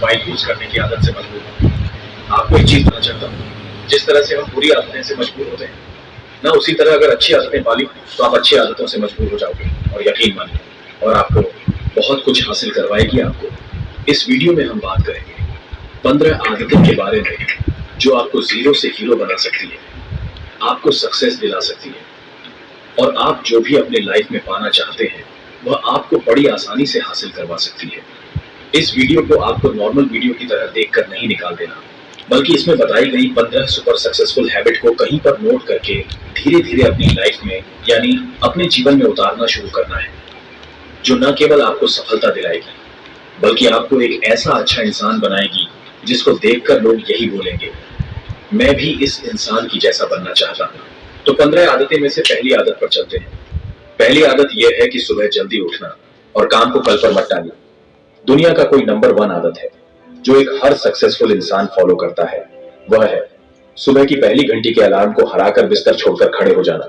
Mobile use करने की आदत से मजबूर हूँ। आपको एक चीज बताना चाहता हूँ, जिस तरह से हम बुरी आदतें से मजबूर होते हैं ना, उसी तरह अगर अच्छी आदतें पाली तो आप अच्छी आदतों से मजबूर हो जाओगे। और यकीन मानिए, और आपको बहुत कुछ हासिल करवाएगी। आपको इस वीडियो में हम बात करेंगे 15 आदतें के बारे में जो आपको जीरो से हीरो बना सकती है, आपको सक्सेस दिला सकती है, और आप जो भी अपने लाइफ में पाना चाहते हैं वह आपको बड़ी आसानी से हासिल करवा सकती है। इस वीडियो को आपको नॉर्मल वीडियो की तरह देखकर नहीं निकाल देना, बल्कि इसमें बताई गई 15 सुपर सक्सेसफुल हैबिट को कहीं पर नोट करके धीरे धीरे अपनी लाइफ में यानी अपने जीवन में उतारना शुरू करना है, जो न केवल आपको सफलता दिलाएगी बल्कि आपको एक ऐसा अच्छा इंसान बनाएगी जिसको देखकर लोग यही बोलेंगे, मैं भी इस इंसान की जैसा बनना चाहता हूँ। तो 15 आदतें में से पहली आदत पर चलते हैं। पहली आदत यह है कि सुबह जल्दी उठना और काम को कल पर मत डालिए। दुनिया का कोई नंबर 1 आदत है जो एक हर सक्सेसफुल इंसान फॉलो करता है, वह है सुबह की पहली घंटी के अलार्म को हराकर बिस्तर छोड़कर खड़े हो जाना।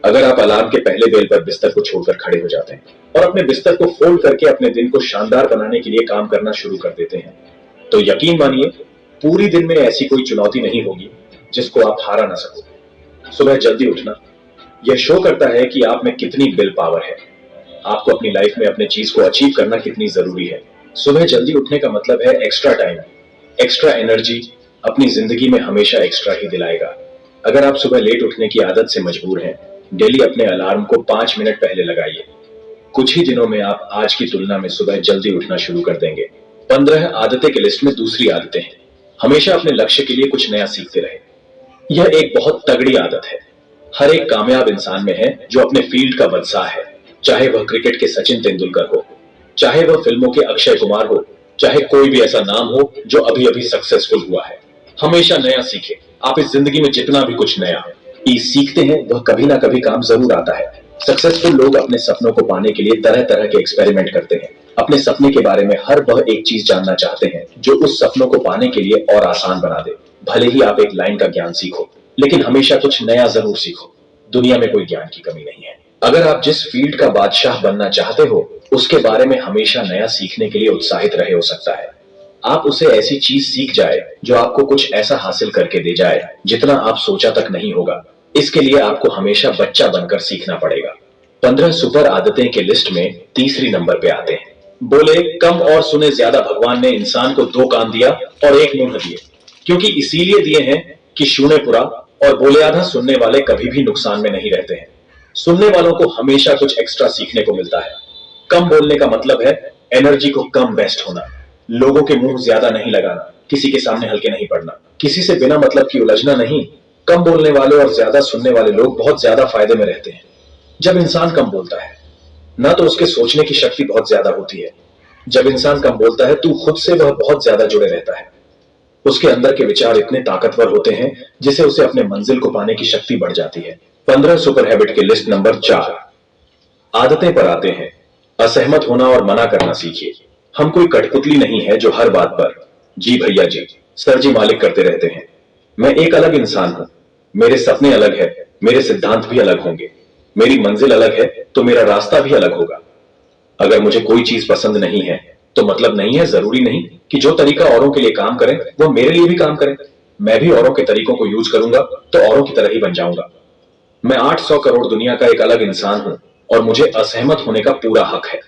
अगर आप अलार्म के पहले बेल पर बिस्तर को छोड़कर खड़े हो जाते हैं और अपने बिस्तर को फोल्ड करके अपने दिन को शानदार बनाने के लिए काम करना शुरू कर देते हैं, तो यकीन मानिए पूरी दिन में ऐसी कोई चुनौती नहीं होगी जिसको आप हारा ना सको। सुबह जल्दी उठना यह शो करता है कि आप में कितनी विल पावर है, आपको अपनी लाइफ में अपने चीज को अचीव करना कितनी जरूरी है। सुबह जल्दी उठने का मतलब है एक्स्ट्रा टाइम, एक्स्ट्रा एनर्जी अपनी जिंदगी में हमेशा एक्स्ट्रा ही दिलाएगा। अगर आप सुबह लेट उठने की आदत से मजबूर हैं, डेली अपने अलार्म को 5 मिनट पहले लगाइए। कुछ ही दिनों में आप आज की तुलना में सुबह जल्दी उठना शुरू कर देंगे। 15 आदतें की लिस्ट में दूसरी आदतें हैं हमेशा अपने लक्ष्य के लिए कुछ नया सीखते रहे। यह एक बहुत तगड़ी आदत है, हर एक कामयाब इंसान में है जो अपने फील्ड का बादशाह है। चाहे वह क्रिकेट के सचिन तेंदुलकर हो, चाहे वह फिल्मों के अक्षय कुमार हो, चाहे कोई भी ऐसा नाम हो जो अभी अभी सक्सेसफुल हुआ है, हमेशा नया सीखे। आप इस जिंदगी में जितना भी कुछ नया सीखते हैं वह कभी ना कभी काम जरूर आता है। सक्सेसफुल लोग अपने सपनों को पाने के लिए तरह तरह के एक्सपेरिमेंट करते हैं। अपने सपने के बारे में हर वह एक चीज जानना चाहते हैं जो उस सपनों को पाने के लिए और आसान बना दे। भले ही आप एक लाइन का ज्ञान सीखो, लेकिन हमेशा कुछ नया जरूर सीखो। दुनिया में कोई ज्ञान की कमी नहीं है। अगर आप जिस फील्ड का बादशाह बनना चाहते हो उसके बारे में हमेशा नया सीखने के लिए उत्साहित रहे, हो सकता है आप उसे ऐसी चीज सीख जाए जो आपको कुछ ऐसा हासिल करके दे जाए जितना आप सोचा तक नहीं होगा। इसके लिए आपको हमेशा बच्चा बनकर सीखना पड़ेगा। 15 सुपर आदतें के लिस्ट में तीसरी नंबर पे आते हैं, बोले कम और सुने ज्यादा। भगवान ने इंसान को 2 कान दिया और 1 मुंह दिए, क्योंकि इसीलिए दिए हैं कि सुने पूरा और बोले आधा। सुनने वाले कभी भी नुकसान में नहीं रहते हैं। सुनने वालों को हमेशा कुछ एक्स्ट्रा सीखने को मिलता है। कम बोलने का मतलब है एनर्जी को कम वेस्ट होना, लोगों के मुंह ज्यादा नहीं लगाना, किसी के सामने हल्के नहीं पड़ना, किसी से बिना मतलब की उलझना नहीं। कम बोलने वाले और ज्यादा सुनने वाले लोग बहुत ज्यादा फायदे में रहते हैं। जब इंसान कम बोलता है ना तो उसके सोचने की शक्ति बहुत ज्यादा होती है। जब इंसान कम बोलता है तो खुद से वह बहुत ज्यादा जुड़े रहता है। उसके अंदर के विचार इतने ताकतवर होते हैं जिससे उसे अपने मंजिल को पाने की शक्ति बढ़ जाती है। 15 सुपर हैबिट के लिस्ट नंबर 4 आदतें पर आते हैं। असहमत होना और मना करना सीखिए। हम कोई कठपुतली नहीं है जो हर बात पर जी भैया जी, सर जी मालिक करते रहते हैं। मैं एक अलग इंसान हूं, मेरे सपने अलग है, मेरे सिद्धांत भी अलग होंगे, मेरी मंजिल अलग है तो मेरा रास्ता भी अलग होगा। अगर मुझे कोई चीज पसंद नहीं है तो मतलब नहीं है, जरूरी नहीं कि जो तरीका औरों के लिए काम करे वो मेरे लिए भी काम करे। मैं भी औरों के तरीकों को यूज करूंगा तो औरों की तरह ही बन जाऊंगा। मैं 800 करोड़ दुनिया का एक अलग इंसान हूं और मुझे असहमत होने का पूरा हक है,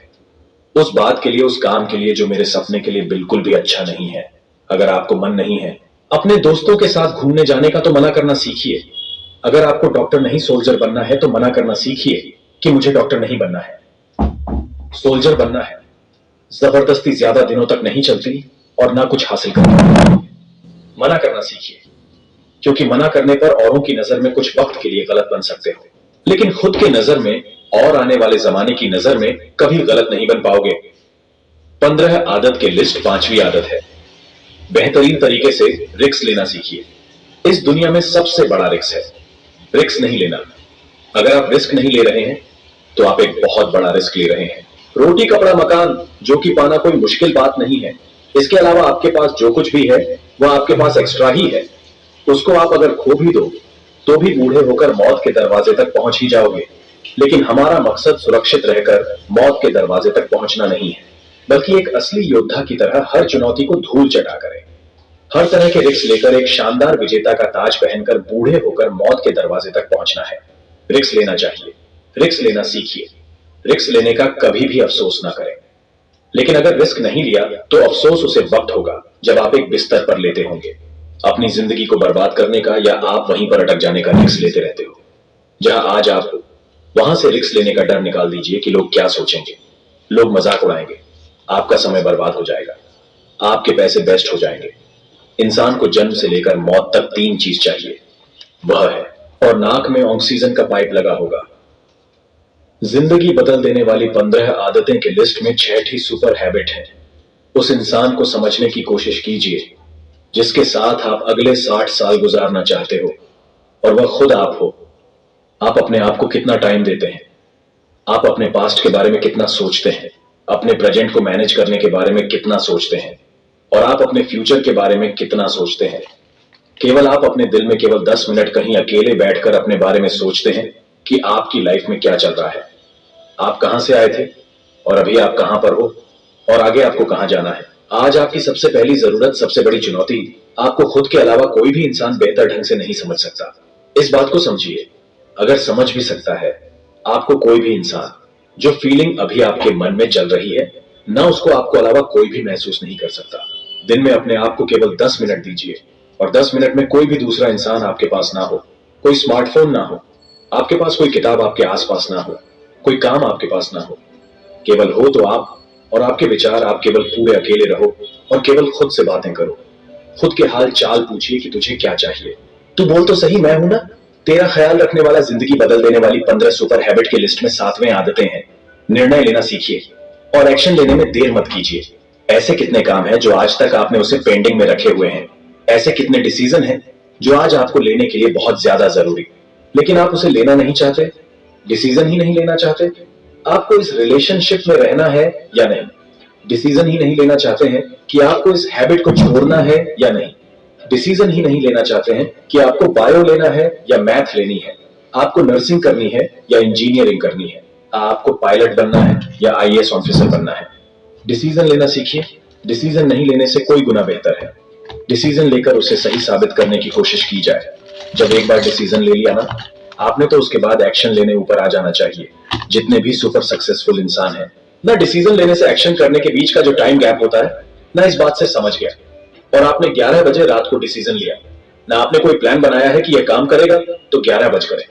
उस बात के लिए, उस काम के लिए जो मेरे सपने के लिए बिल्कुल भी अच्छा नहीं है। अगर आपको मन नहीं है अपने दोस्तों के साथ घूमने जाने का तो मना करना सीखिए। अगर आपको डॉक्टर नहीं सोल्जर बनना है तो मना करना सीखिए कि मुझे डॉक्टर नहीं बनना है, सोल्जर बनना है। जबरदस्ती ज्यादा दिनों तक नहीं चलती और ना कुछ हासिल करती। मना करना सीखिए, क्योंकि मना करने पर औरों की नजर में कुछ वक्त के लिए गलत बन सकते हो, लेकिन खुद के नजर में और आने वाले जमाने की नजर में कभी गलत नहीं बन पाओगे। 15 आदत के लिस्ट 5वीं आदत है, बेहतरीन तरीके से रिस्क लेना सीखिए। इस दुनिया में सबसे बड़ा रिस्क है रिस्क नहीं लेना। अगर आप रिस्क नहीं ले रहे हैं तो आप एक बहुत बड़ा रिस्क ले रहे हैं। रोटी कपड़ा मकान जो कि पाना कोई मुश्किल बात नहीं है। इसके अलावा आपके पास जो कुछ भी है वह आपके पास एक्स्ट्रा ही है। उसको आप अगर खो भी दो तो भी बूढ़े होकर मौत के दरवाजे तक पहुंच ही जाओगे। लेकिन हमारा मकसद सुरक्षित रहकर मौत के दरवाजे तक पहुंचना नहीं है। बल्कि एक असली योद्धा की तरह हर चुनौती को धूल चटा करें। हर तरह के रिस्क लेकर एक शानदार विजेता का ताज पहनकर बूढ़े होकर मौत के दरवाजे तक पहुंचना है। रिस्क लेना चाहिए, रिस्क लेना सीखिए। रिस्क लेने का कभी भी अफसोस ना करें। लेकिन अगर रिस्क नहीं लिया तो अफसोस उसे वक्त होगा जब आप एक बिस्तर पर लेटे होंगे। अपनी जिंदगी को बर्बाद करने का या आप वहीं पर अटक जाने का रिस्क लेते रहते हो। जहां आज आप हो वहां से रिस्क लेने का डर निकाल दीजिए कि लोग क्या सोचेंगे। लोग मजाक उड़ाएंगे, आपका समय बर्बाद हो जाएगा, आपके पैसे वेस्ट हो जाएंगे। इंसान को जन्म से लेकर मौत तक 3 चीज चाहिए, वह है और नाक में ऑक्सीजन का पाइप लगा होगा। जिंदगी बदल देने वाली 15 आदतें की लिस्ट में 6ठी सुपर हैबिट है। उस इंसान को समझने की कोशिश कीजिए जिसके साथ आप अगले 60 साल गुजारना चाहते हो और वह खुद आप हो। आप अपने आप को कितना टाइम देते हैं? आप अपने पास्ट के बारे में कितना सोचते हैं? अपने प्रेजेंट को मैनेज करने के बारे में कितना सोचते हैं? और आप अपने फ्यूचर के बारे में कितना सोचते हैं? केवल आप अपने दिल में केवल 10 मिनट कहीं अकेले बैठकर अपने बारे में सोचते हैं कि आपकी लाइफ में क्या चल रहा है, आप कहां से आए थे और अभी आप कहां पर हो और आगे आपको कहां जाना है। आज आपकी सबसे पहली जरूरत, सबसे बड़ी चुनौती आपको खुद के अलावा कोई भी इंसान बेहतर ढंग से नहीं समझ सकता। इस बात को समझिए। अगर समझ भी सकता है आपको कोई भी इंसान, जो फीलिंग अभी आपके मन में चल रही है ना, उसको आपको अलावा कोई भी महसूस नहीं कर सकता। दिन में अपने आप को केवल 10 मिनट दीजिए और 10 मिनट में कोई भी दूसरा इंसान आपके पास ना हो, कोई स्मार्टफोन ना हो, आपके पास कोई किताब आपके आसपास ना हो, कोई काम आपके पास ना हो। केवल हो तो आप और आपके विचार। आप केवल पूरे अकेले रहो और केवल खुद से बातें करो। खुद के हाल चाल पूछिए कि तुझे क्या चाहिए। तू बोल तो सही, मैं हूं ना। तेरा ख्याल रखने वाला जिंदगी बदल देने वाली 15 सुपर हैबिट की लिस्ट में 7वें आदतें हैं। निर्णय लेना सीखिए और एक्शन लेने में देर मत कीजिए। ऐसे कितने काम हैं जो आज तक आपने उसे पेंडिंग में रखे हुए हैं। ऐसे कितने डिसीजन हैं जो आज आपको लेने के लिए बहुत ज्यादा जरूरी, लेकिन आप उसे लेना नहीं चाहते, डिसीजन ही नहीं लेना चाहते। आपको इस रिलेशनशिप में रहना है या नहीं, डिसीजन ही नहीं लेना चाहते हैं कि आपको इस हैबिट को छोड़ना है या नहीं, डिसीजन ही नहीं लेना चाहते हैं कि आपको बायो लेना है या मैथ लेनी है, आपको नर्सिंग करनी है या इंजीनियरिंग करनी है, आपको पायलट बनना है या आईएएस ऑफिसर बनना है। डिसीजन लेना सीखिए। डिसीजन नहीं लेने से कोई गुना बेहतर है। डिसीजन लेकर उसे सही साबित करने की कोशिश की जाए। जब एक बार डिसीजन ले लिया ना आपने, तो उसके बाद एक्शन लेने ऊपर आ जाना चाहिए। जितने भी सुपर सक्सेसफुल इंसान हैं ना, डिसीजन लेने से एक्शन करने के बीच का जो टाइम गैप होता है ना, इस बात से समझ गया। और आपने 11 बजे रात को डिसीजन लिया ना, आपने कोई प्लान बनाया है कि यह काम करेगा, तो 11 बज करे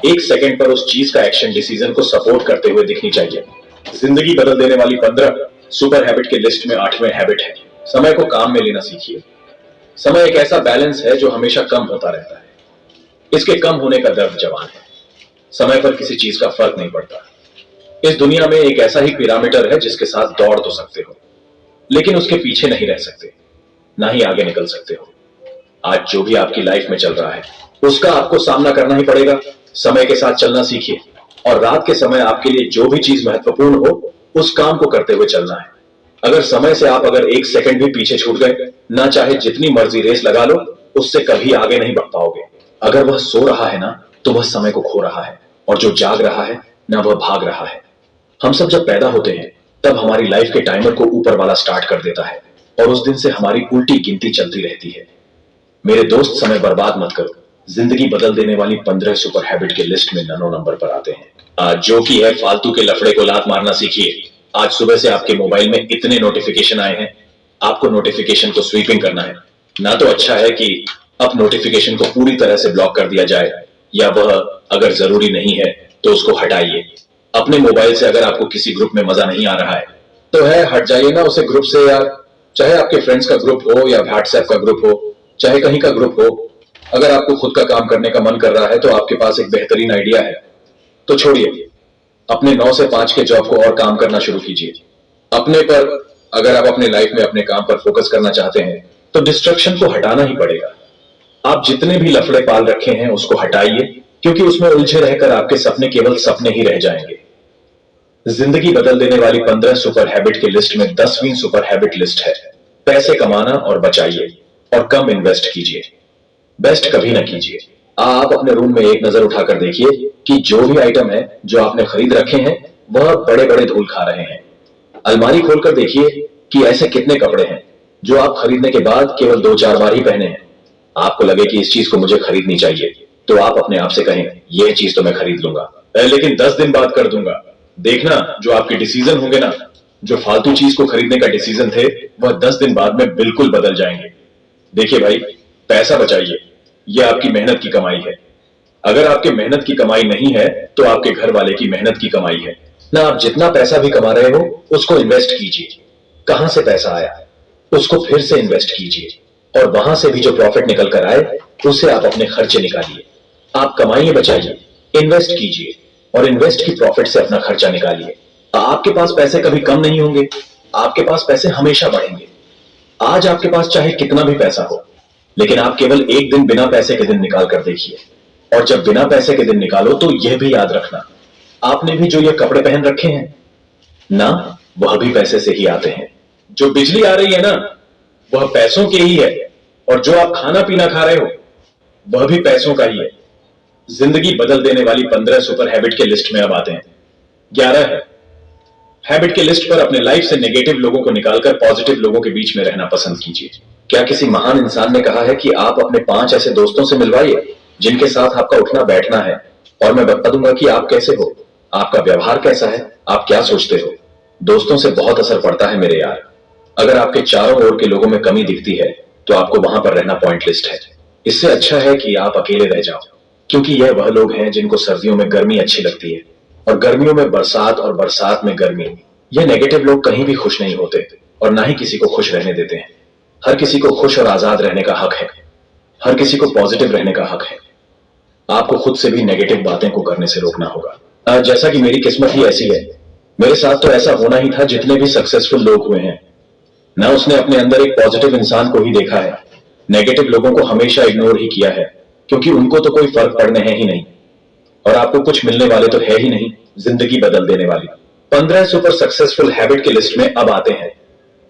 1 सेकंड पर उस चीज का एक्शन डिसीजन को सपोर्ट करते हुए दिखनी चाहिए। जिंदगी बदल देने वाली 15 सुपर हैबिट की लिस्ट में 8वें हैबिट है, समय को काम में लेना सीखिए। समय एक ऐसा बैलेंस है जो हमेशा कम होता रहता है। इसके कम होने का दर्द जवान है। समय पर किसी चीज का फर्क नहीं पड़ता। इस दुनिया में एक ऐसा ही पिरामिडर है जिसके साथ दौड़ तो सकते हो, लेकिन उसके पीछे नहीं रह सकते, ना ही आगे निकल सकते हो। आज जो भी आपकी लाइफ में चल रहा है उसका आपको सामना करना ही पड़ेगा। समय के साथ चलना सीखिए और रात के समय आपके लिए जो भी चीज महत्वपूर्ण हो उस काम को करते हुए चलना है। अगर समय से आप अगर 1 सेकंड भी पीछे छूट गए ना, चाहे जितनी मर्जी रेस लगा लो, उससे कभी आगे नहीं बढ़ पाओगे। अगर वह सो रहा है ना, तो वह समय को खो रहा है, और जो जाग रहा है ना, वह भाग रहा है। हम सब जब पैदा होते हैं तब हमारी लाइफ के टाइमर को ऊपर वाला स्टार्ट कर देता है और उस दिन से हमारी उल्टी गिनती चलती रहती है। मेरे दोस्त, समय बर्बाद मत करो। जिंदगी बदल देने वाली 15 सुपर हैबिट के लिस्ट में नौ नंबर पर आते हैं आज जो कि है फालतू के लफड़े को लात मारना सीखिए। आज सुबह से आपके मोबाइल में इतने नोटिफिकेशन आए हैं, आपको नोटिफिकेशन को स्वीपिंग करना है ना। तो अच्छा है कि अब नोटिफिकेशन को पूरी तरह से ब्लॉक कर दिया जाए, या वह अगर जरूरी नहीं है तो उसको हटाइए। अपने मोबाइल से अगर आपको किसी ग्रुप में मजा नहीं आ रहा है तो है हट जाइए ना उसे ग्रुप से, या चाहे आपके फ्रेंड्स का ग्रुप हो या व्हाट्सएप का ग्रुप हो, चाहे कहीं का ग्रुप हो। अगर आपको खुद का काम करने का मन कर रहा है तो आपके पास एक बेहतरीन आइडिया है, तो छोड़िए। अपने 9 से 5 के जॉब को और काम करना शुरू कीजिए अपने पर। अगर आप अपने लाइफ में अपने काम पर फोकस करना चाहते हैं तो डिस्ट्रक्शन को हटाना ही पड़ेगा। आप जितने भी लफड़े पाल रखे हैं उसको हटाइए, क्योंकि उसमें उलझे रहकर आपके सपने केवल सपने ही रह जाएंगे। जिंदगी बदल देने वाली 15 सुपर हैबिट की लिस्ट में 10वीं सुपर हैबिट लिस्ट है, पैसे कमाना और बचाइए और कम इन्वेस्ट कीजिए। बेस्ट कभी ना कीजिए। आप अपने रूम में एक नजर उठाकर देखिए कि जो भी आइटम है जो आपने खरीद रखे हैं वह बड़े बड़े धूल खा रहे हैं। अलमारी खोलकर देखिए कि ऐसे कितने कपड़े हैं जो आप खरीदने के बाद केवल 2-4 बार ही पहने हैं। आपको लगे कि इस चीज को मुझे खरीदनी चाहिए, तो आप अपने आप से कहें, यह चीज तो मैं खरीद लूंगा, लेकिन 10 दिन बाद कर दूंगा। देखना, जो आपके डिसीजन होंगे ना, जो फालतू चीज को खरीदने का डिसीजन थे, वह 10 दिन बाद में बिल्कुल बदल जाएंगे। देखिए भाई, पैसा बचाइए, यह आपकी मेहनत की कमाई है। अगर आपके मेहनत की कमाई नहीं है, तो आपके घर वाले की मेहनत की कमाई है ना। आप जितना पैसा भी कमा रहे हो, उसको इन्वेस्ट कीजिए। कहां से पैसा आया, उसको फिर से इन्वेस्ट कीजिए, और वहां से भी जो प्रॉफिट निकल कर आए, उससे आप अपने खर्चे निकालिए। आप कमाइए, बचाइए, इन्वेस्ट कीजिए, और इन्वेस्ट की प्रॉफिट से अपना खर्चा निकालिए। आपके पास पैसे कभी कम नहीं होंगे, आपके पास पैसे हमेशा बढ़ेंगे। आज आपके पास चाहे कितना भी पैसा हो, लेकिन आप केवल एक दिन बिना पैसे के दिन निकाल कर देखिए, और जब बिना पैसे के दिन निकालो तो यह भी याद रखना, आपने भी जो ये कपड़े पहन रखे हैं ना, वह भी पैसे से ही आते हैं। जो बिजली आ रही है ना, वह पैसों की ही है, और जो आप खाना पीना खा रहे हो, वह भी पैसों का ही है। जिंदगी बदल देने वाली 15 सुपर हैबिट के लिस्ट में अब आते हैं। 11 है। हैबिट के लिस्ट पर अपने लाइफ से नेगेटिव लोगों को निकालकर पॉजिटिव लोगों के बीच में रहना पसंद कीजिए। क्या किसी महान इंसान ने कहा है कि आप अपने 5 ऐसे दोस्तों से मिलवाइए जिनके साथ आपका उठना बैठना है, और मैं बता दूंगा कि आप कैसे हो, आपका व्यवहार कैसा है, आप क्या सोचते हो। दोस्तों से बहुत असर पड़ता है मेरे यार। अगर आपके चारों ओर के लोगों में कमी दिखती है, तो आपको वहां पर रहना पॉइंटलिस्ट है। इससे अच्छा है कि आप अकेले रह जाओ, क्योंकि यह वह लोग हैं जिनको सर्दियों में गर्मी अच्छी लगती है, और गर्मियों में बरसात, और बरसात में गर्मी। यह नेगेटिव लोग कहीं भी खुश नहीं होते, और ना ही किसी को खुश रहने देते हैं। हर किसी को खुश और आजाद रहने का हक है, हर किसी को पॉजिटिव रहने का हक है। आपको खुद से भी नेगेटिव बातें को करने से रोकना होगा। जैसा कि मेरी किस्मत ही ऐसी है, मेरे साथ तो ऐसा होना ही था। जितने भी सक्सेसफुल लोग हुए हैं ना, उसने अपने अंदर एक पॉजिटिव इंसान को ही देखा है, नेगेटिव लोगों को हमेशा इग्नोर ही किया है, क्योंकि उनको तो कोई फर्क पड़ने है ही नहीं, और आपको कुछ मिलने वाले तो है ही नहीं जिंदगी बदल देने वाली। 15 सुपर सक्सेसफुल हैबिट की लिस्ट में अब आते हैं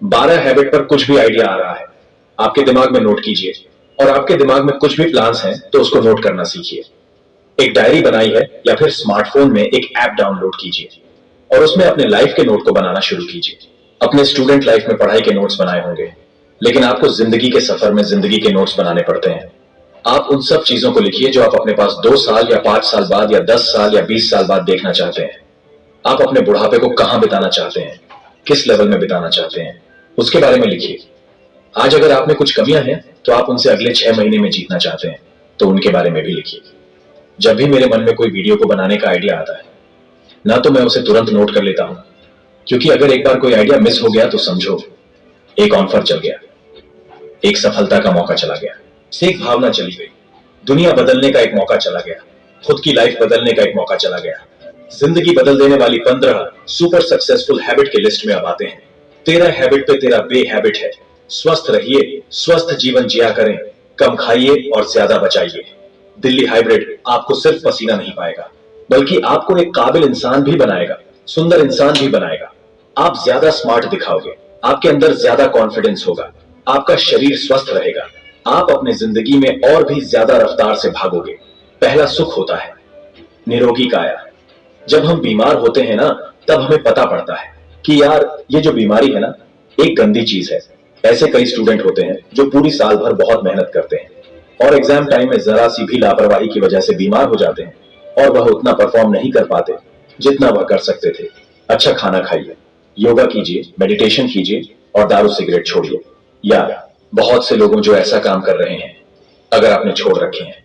12 हैबिट पर कुछ भी आइडिया आ रहा है, आपके दिमाग में नोट कीजिए, और आपके दिमाग में कुछ भी प्लान्स हैं तो उसको नोट करना सीखिए। एक डायरी बनाई है, या फिर स्मार्टफोन में एक ऐप डाउनलोड कीजिए, और उसमें अपने लाइफ के नोट को बनाना शुरू कीजिए। अपने स्टूडेंट लाइफ में पढ़ाई के नोट्स बनाए होंगे, लेकिन आपको जिंदगी के सफर में जिंदगी के नोट्स बनाने पड़ते हैं। आप उन सब चीजों को लिखिए जो आप अपने पास 2 साल या 5 साल बाद, या 10 साल या 20 साल बाद देखना चाहते हैं। आप अपने बुढ़ापे को कहां बिताना चाहते हैं, किस लेवल में बिताना चाहते हैं, उसके बारे में लिखिए। आज अगर आप में कुछ कमियां हैं, तो आप उनसे अगले 6 महीने में जीतना चाहते हैं, तो उनके बारे में भी लिखिए। जब भी मेरे मन में कोई वीडियो को बनाने का आइडिया आता है ना, तो मैं उसे तुरंत नोट कर लेता हूं, क्योंकि अगर एक बार कोई आइडिया मिस हो गया तो समझो एक ऑफर चल गया, एक सफलता का मौका चला गया, एक भावना चली गई, दुनिया बदलने का एक मौका चला गया, खुद की लाइफ बदलने का एक मौका चला गया। जिंदगी बदल देने वाली 15 सुपर सक्सेसफुल हैबिट के लिस्ट में अब आते हैं 13 हैबिट पे तेरा बे हैबिट है। स्वस्थ रहिए, स्वस्थ जीवन जिया करें, कम खाइए और ज्यादा बचाइए। दिल्ली हाइब्रिड आपको सिर्फ पसीना नहीं पाएगा, बल्कि आपको एक काबिल इंसान भी बनाएगा, सुंदर इंसान भी बनाएगा। आप ज्यादा स्मार्ट दिखाओगे, आपके अंदर ज्यादा कॉन्फिडेंस होगा, आपका शरीर स्वस्थ रहेगा, आप अपने जिंदगी में और भी ज्यादा रफ्तार से भागोगे। पहला सुख होता है निरोगी काया। जब हम बीमार होते हैं ना, तब हमें पता पड़ता है कि यार ये जो बीमारी है ना, एक गंदी चीज है। ऐसे कई स्टूडेंट होते हैं जो पूरी साल भर बहुत मेहनत करते हैं, और एग्जाम टाइम में जरा सी भी लापरवाही की वजह से बीमार हो जाते हैं, और वह उतना परफॉर्म नहीं कर पाते जितना वह कर सकते थे। अच्छा खाना खाइए, योगा कीजिए, मेडिटेशन कीजिए, और दारू सिगरेट छोड़िए। यार बहुत से लोगों जो ऐसा काम कर रहे हैं, अगर आपने छोड़ रखे हैं।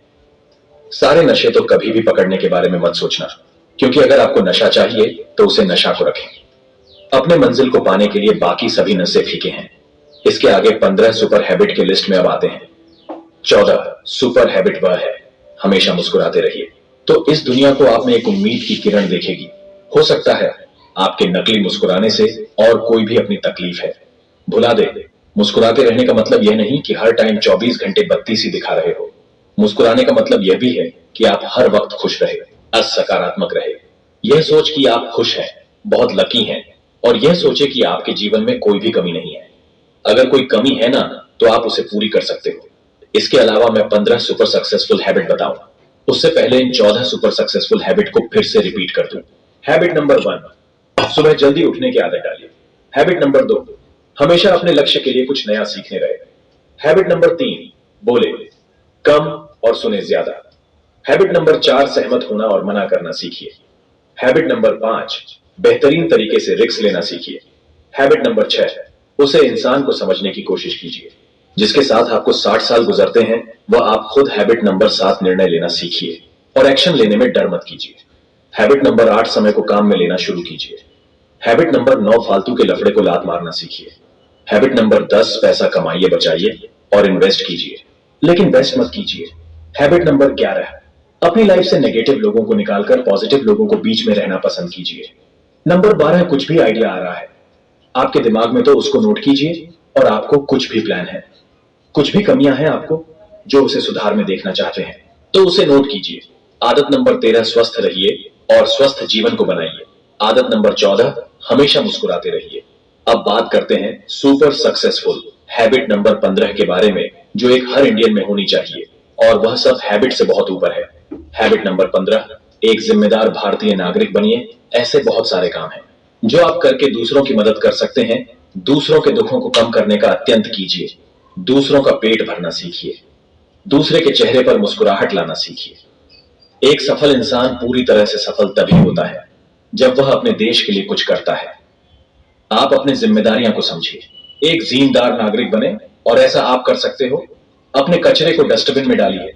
सारे नशे तो कभी भी पकड़ने के बारे में मत सोचना, क्योंकि अगर आपको नशा चाहिए तो उसे नशा को रखें। अपने मंजिल को पाने के लिए बाकी सभी नशे फीके हैं। इसके आगे 15 सुपर हैबिट के लिस्ट में अब आते हैं 14 सुपर हैबिट वह है, हमेशा मुस्कुराते रहिए। तो इस दुनिया को आप में एक उम्मीद की किरण देखेगी। हो सकता है आपके नकली मुस्कुराने से और कोई भी अपनी तकलीफ है भुला दे। मुस्कुराते रहने का मतलब यह नहीं कि हर टाइम 24 घंटे बत्ती सी दिखा रहे हो। मुस्कुराने का मतलब यह भी है कि आप हर वक्त खुश रहे, सकारात्मक रहे। यह सोच कि आप खुश हैं, बहुत लकी हैं, और यह सोचे कि आपके जीवन में कोई भी कमी नहीं है। अगर कोई कमी है ना, तो आप उसे पूरी कर सकते हो। इसके अलावा मैं 15 सुपर सक्सेसफुल हैबिट बताऊंगा, उससे पहले इन 14 सुपर सक्सेसफुल हैबिट को फिर से रिपीट कर दूं। हैबिट नंबर 1, सुबह जल्दी उठने की आदत डालिए। हैबिट नंबर 2, हमेशा अपने लक्ष्य के लिए कुछ नया सीखने रहे। हैबिट नंबर 3, बोले कम और सुने ज्यादा। हैबिट नंबर 4, सहमत होना और मना करना सीखिए। हैबिट नंबर 5, बेहतरीन तरीके से रिस्क लेना सीखिए। हैबिट नंबर 6, उसे इंसान को समझने की कोशिश कीजिए जिसके साथ आपको 60 साल गुजरते हैं, वह आप खुद। हैबिट नंबर 7, निर्णय लेना सीखिए और एक्शन लेने में डर मत कीजिए। हैबिट नंबर 8, समय को काम में लेना शुरू कीजिए। हैबिट नंबर 9, फालतू के लफड़े को लात मारना सीखिए। हैबिट नंबर 10, पैसा कमाइए, बचाइए और इन्वेस्ट कीजिए, लेकिन वेस्ट मत कीजिए। हैबिट नंबर 11, अपनी लाइफ से नेगेटिव लोगों को निकालकर पॉजिटिव लोगों को बीच में रहना पसंद कीजिए। नंबर 12, कुछ भी आइडिया आ रहा है आपके दिमाग में तो उसको नोट कीजिए और आपको कुछ भी प्लान है, कुछ भी कमियां हैं आपको जो उसे सुधार में देखना चाहते हैं तो उसे नोट कीजिए। आदत नंबर 13, स्वस्थ रहिए और स्वस्थ जीवन को बनाइए। आदत नंबर 14, हमेशा मुस्कुराते रहिए। अब बात करते हैं सुपर सक्सेसफुल हैबिट नंबर 15 के बारे में जो एक हर इंडियन में होनी चाहिए और वह सब हैबिट से बहुत ऊपर है। हैबिट नंबर 15, एक जिम्मेदार भारतीय नागरिक बनिए। ऐसे बहुत सारे काम हैं जो आप करके दूसरों की मदद कर सकते हैं। दूसरों के दुखों को कम करने का अत्यंत कीजिए। दूसरों का पेट भरना सीखिए। दूसरे के चेहरे पर मुस्कुराहट लाना सीखिए। एक सफल इंसान पूरी तरह से सफल तभी होता है जब वह अपने देश के लिए कुछ करता है। आप अपनी जिम्मेदारियां को समझिए, एक जिम्मेदार नागरिक बने और ऐसा आप कर सकते हो। अपने कचरे को डस्टबिन में डालिए